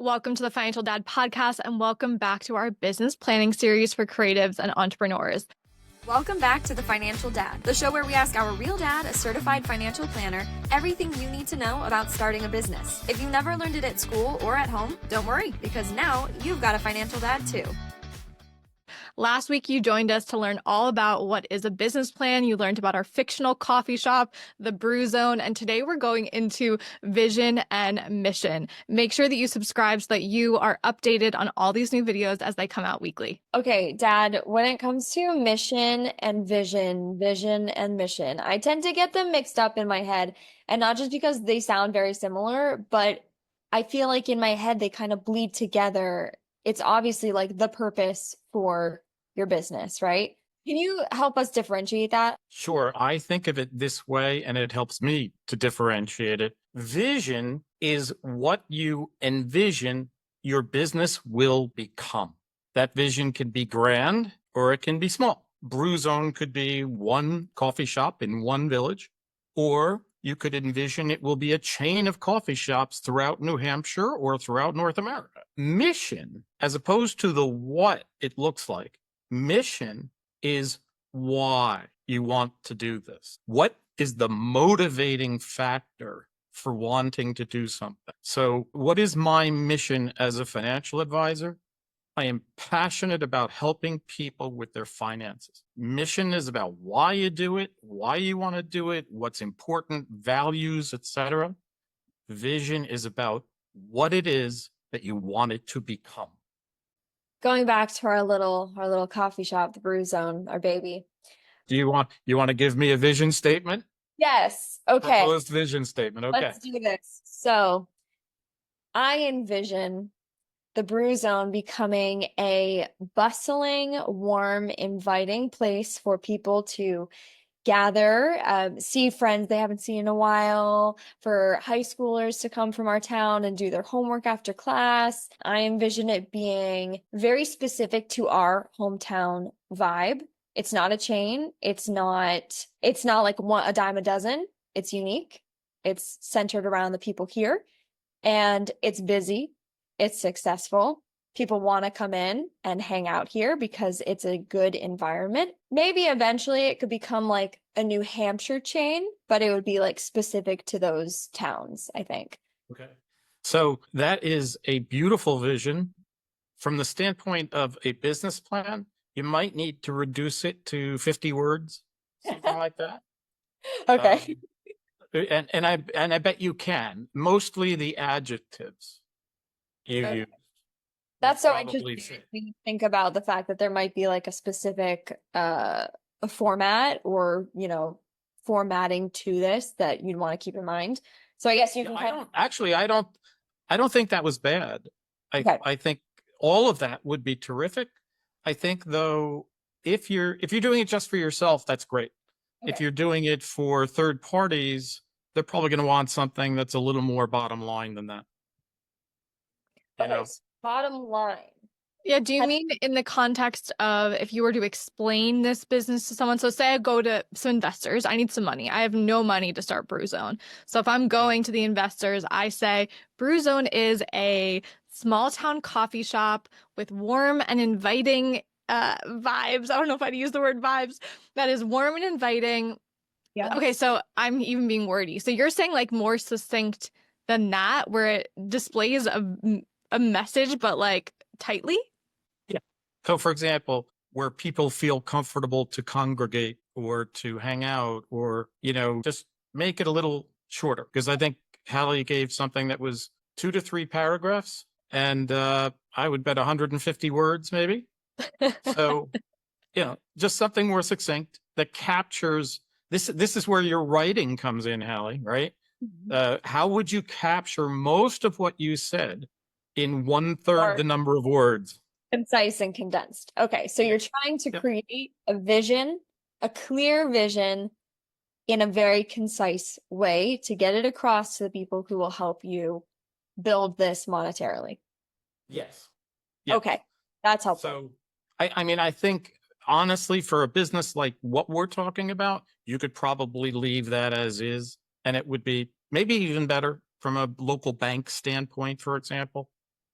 Welcome to the Financial Dad podcast, and welcome back to our business planning series for creatives and entrepreneurs. Welcome back to the Financial Dad, the show where we ask our real dad, a certified financial planner, everything you need to know about starting a business. If you never learned it at school or at home, don't worry, because now you've got a financial dad too. Last week, you joined us to learn all about what is a business plan. You learned about our fictional coffee shop, the Brew Zone, and today we're going into vision and mission. Make sure that you subscribe so that you are updated on all these new videos as they come out weekly. Okay, Dad, when it comes to mission and vision and mission, I tend to get them mixed up in my head, and not just because they sound very similar, but I feel like in my head they kind of bleed together. It's obviously like the purpose for your business, right? Can you help us differentiate that? Sure. I think of it this way, and it helps me to differentiate it. Vision is what you envision your business will become. That vision can be grand or it can be small. Brew Zone could be one coffee shop in one village, or you could envision it will be a chain of coffee shops throughout New Hampshire or throughout North America. Mission, as opposed to the what it looks like, mission is why you want to do this. What is the motivating factor for wanting to do something? So what is my mission as a financial advisor? I am passionate about helping people with their finances. Mission is about why you do it, why you want to do it, what's important, values, etc. Vision is about what it is that you want it to become. Going back to our little coffee shop, the Brew Zone, our baby. Do you want to give me a vision statement? Yes. Okay. Proposed vision statement. Okay. Let's do this. So I envision the Brew Zone becoming a bustling, warm, inviting place for people to gather, see friends they haven't seen in a while, for high schoolers to come from our town and do their homework after class. I envision it being very specific to our hometown vibe. It's not a chain. It's not like a dime a dozen. It's unique. It's centered around the people here, and it's busy. It's successful. People want to come in and hang out here because it's a good environment. Maybe eventually it could become like a New Hampshire chain, but it would be like specific to those towns, I think. Okay. So that is a beautiful vision. From the standpoint of a business plan, you might need to reduce it to 50 words, something like that. Okay. And I bet you can. Mostly the adjectives you use. That's so Probably interesting when you think about the fact that there might be like a specific format or, formatting to this that you'd want to keep in mind. So I guess you can I don't think that was bad. I think all of that would be terrific. I think though, if you're doing it just for yourself, that's great. Okay. If you're doing it for third parties, they're probably going to want something that's a little more bottom line than that. Okay, so bottom line. Yeah, do you mean in the context of if you were to explain this business to someone? So say I go to some investors, I need some money. I have no money to start Brew Zone. So if I'm going to the investors, I say Brew Zone is a small town coffee shop with warm and inviting vibes. I don't know if I'd use the word vibes. That is warm and inviting. Yeah. Okay, so I'm even being wordy. So you're saying like more succinct than that, where it displays a message, but like tightly? Yeah. So for example, where people feel comfortable to congregate or to hang out or, just make it a little shorter. Because I think Hallie gave something that was 2 to 3 paragraphs and I would bet 150 words maybe. So, just something more succinct that captures this. This is where your writing comes in, Hallie, right? Mm-hmm. How would you capture most of what you said in 1/3 the number of words? Concise and condensed. Okay, so you're trying to create a vision, a clear vision in a very concise way to get it across to the people who will help you build this monetarily. Yes. Okay, that's helpful. So, I think honestly, for a business like what we're talking about, you could probably leave that as is, and it would be maybe even better from a local bank standpoint, for example.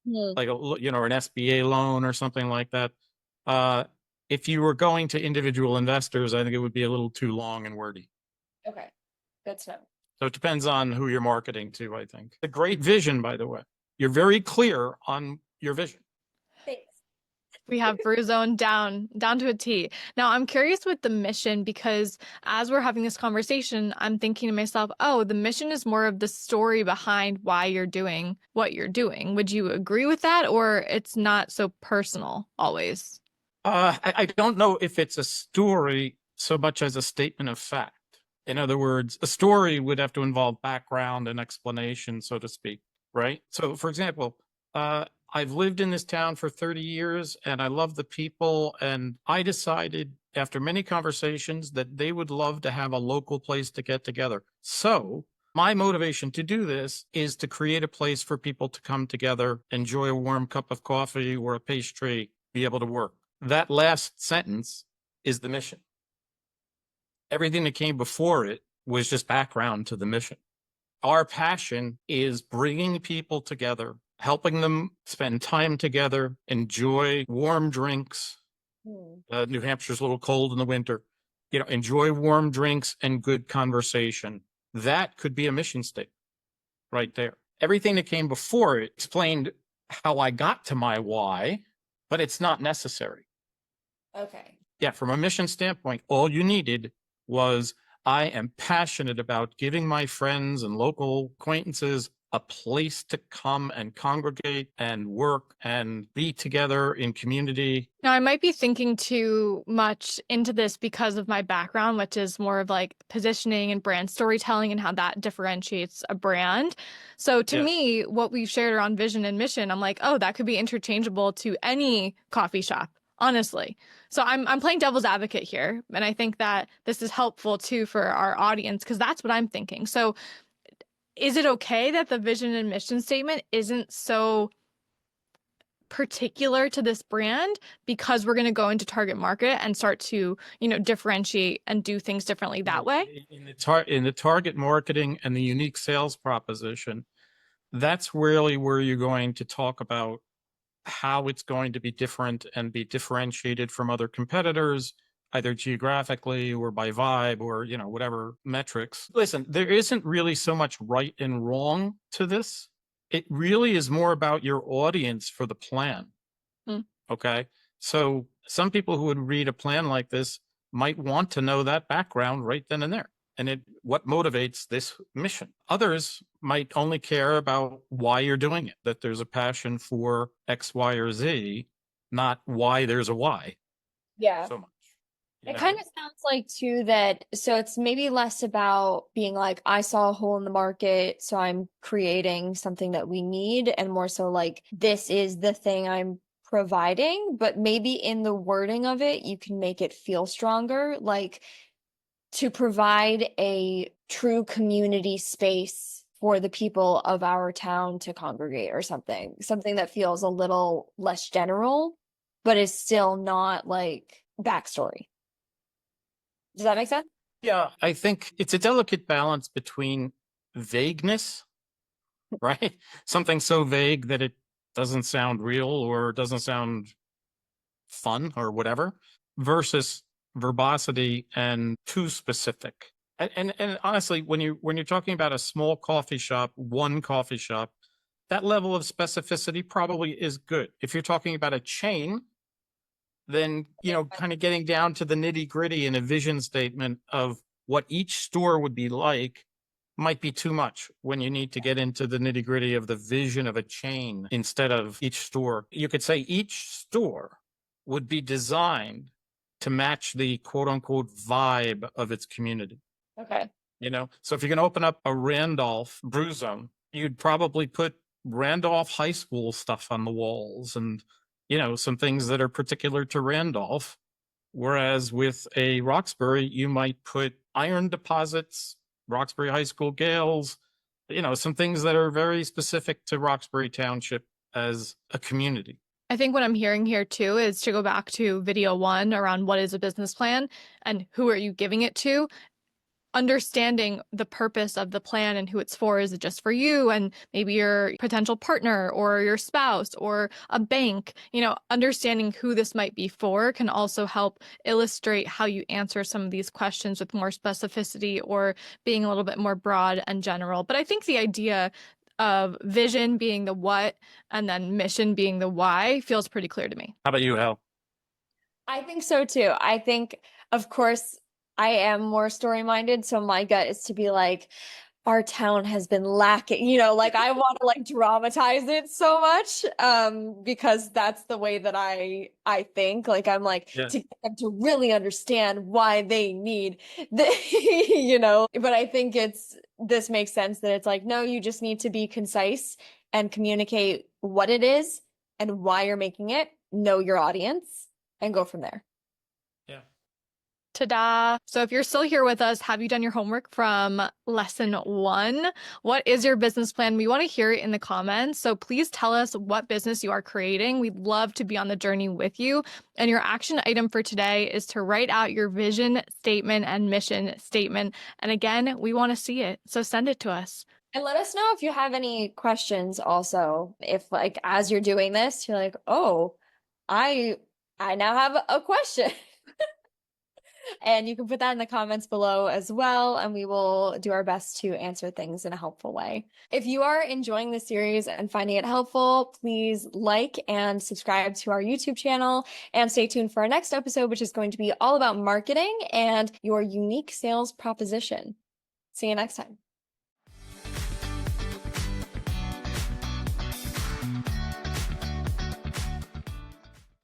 like an SBA loan or something like that. Uh, if you were going to individual investors, I think it would be a little too long and wordy. Okay, good to know. So it depends on who you're marketing to, I think. A great vision, by the way. You're very clear on your vision. Thanks. We have Brewzone down to a T. Now, I'm curious with the mission because as we're having this conversation, I'm thinking to myself, oh, the mission is more of the story behind why you're doing what you're doing. Would you agree with that, or it's not so personal always? I don't know if it's a story so much as a statement of fact. In other words, a story would have to involve background and explanation, so to speak, right? So, for example, I've lived in this town for 30 years and I love the people. And I decided after many conversations that they would love to have a local place to get together. So, my motivation to do this is to create a place for people to come together, enjoy a warm cup of coffee or a pastry, be able to work. That last sentence is the mission. Everything that came before it was just background to the mission. Our passion is bringing people together, helping them spend time together, enjoy warm drinks. New Hampshire's a little cold in the winter. Enjoy warm drinks and good conversation. That could be a mission statement right there. Everything that came before it explained how I got to my why, but it's not necessary. Okay. Yeah, from a mission standpoint, all you needed was I am passionate about giving my friends and local acquaintances a place to come and congregate and work and be together in community. Now, I might be thinking too much into this because of my background, which is more of like positioning and brand storytelling and how that differentiates a brand. So to me, what we've shared around vision and mission, I'm like, oh, that could be interchangeable to any coffee shop, honestly. So I'm playing devil's advocate here. And I think that this is helpful too for our audience because that's what I'm thinking. So is it okay that the vision and mission statement isn't so particular to this brand because we're going to go into target market and start to, differentiate and do things differently that way? In the target marketing and the unique sales proposition, that's really where you're going to talk about how it's going to be different and be differentiated from other competitors, either geographically or by vibe or, whatever metrics. Listen, there isn't really so much right and wrong to this. It really is more about your audience for the plan. Okay. So some people who would read a plan like this might want to know that background right then and there. And what motivates this mission. Others might only care about why you're doing it, that there's a passion for X, Y, or Z, not why there's a why. Yeah. So much. It kind of sounds like too that, so it's maybe less about being like, I saw a hole in the market, so I'm creating something that we need, and more so like, this is the thing I'm providing, but maybe in the wording of it, you can make it feel stronger, like to provide a true community space for the people of our town to congregate or something that feels a little less general, but is still not like backstory. Does that make sense? Yeah, I think it's a delicate balance between vagueness, right? Something so vague that it doesn't sound real or doesn't sound fun or whatever, versus verbosity and too specific. And honestly, when you're talking about a small coffee shop, one coffee shop, that level of specificity probably is good. If you're talking about a chain, then kind of getting down to the nitty gritty in a vision statement of what each store would be like might be too much when you need to get into the nitty gritty of the vision of a chain instead of each store. You could say each store would be designed to match the quote unquote vibe of its community. Okay. So if you're going to open up a Randolph Brewzone, you'd probably put Randolph High School stuff on the walls and some things that are particular to Randolph. Whereas with a Roxbury, you might put iron deposits, Roxbury High School Gales, some things that are very specific to Roxbury Township as a community. I think what I'm hearing here too is to go back to video one around what is a business plan and who are you giving it to. understanding the purpose of the plan and who it's for. Is it just for you and maybe your potential partner or your spouse or a bank? Understanding who this might be for can also help illustrate how you answer some of these questions with more specificity or being a little bit more broad and general. But I think the idea of vision being the what and then mission being the why feels pretty clear to me. How about you, Hal? I think so too. I think, of course, I am more story-minded, so my gut is to be like, our town has been lacking, like I want to like dramatize it so much, because that's the way that I think. Like I'm like Yeah. to get them to really understand why they need the, But I think this makes sense that it's like, no, you just need to be concise and communicate what it is and why you're making it, know your audience, and go from there. Yeah. Ta-da! So if you're still here with us, have you done your homework from lesson 1? What is your business plan? We want to hear it in the comments. So please tell us what business you are creating. We'd love to be on the journey with you. And your action item for today is to write out your vision statement and mission statement. And again, we want to see it. So send it to us. And let us know if you have any questions also. If like as you're doing this, you're like, oh, I now have a question. And you can put that in the comments below as well, and we will do our best to answer things in a helpful way. If you are enjoying the series and finding it helpful, please like and subscribe to our YouTube channel, and stay tuned for our next episode, which is going to be all about marketing and your unique sales proposition. See you next time.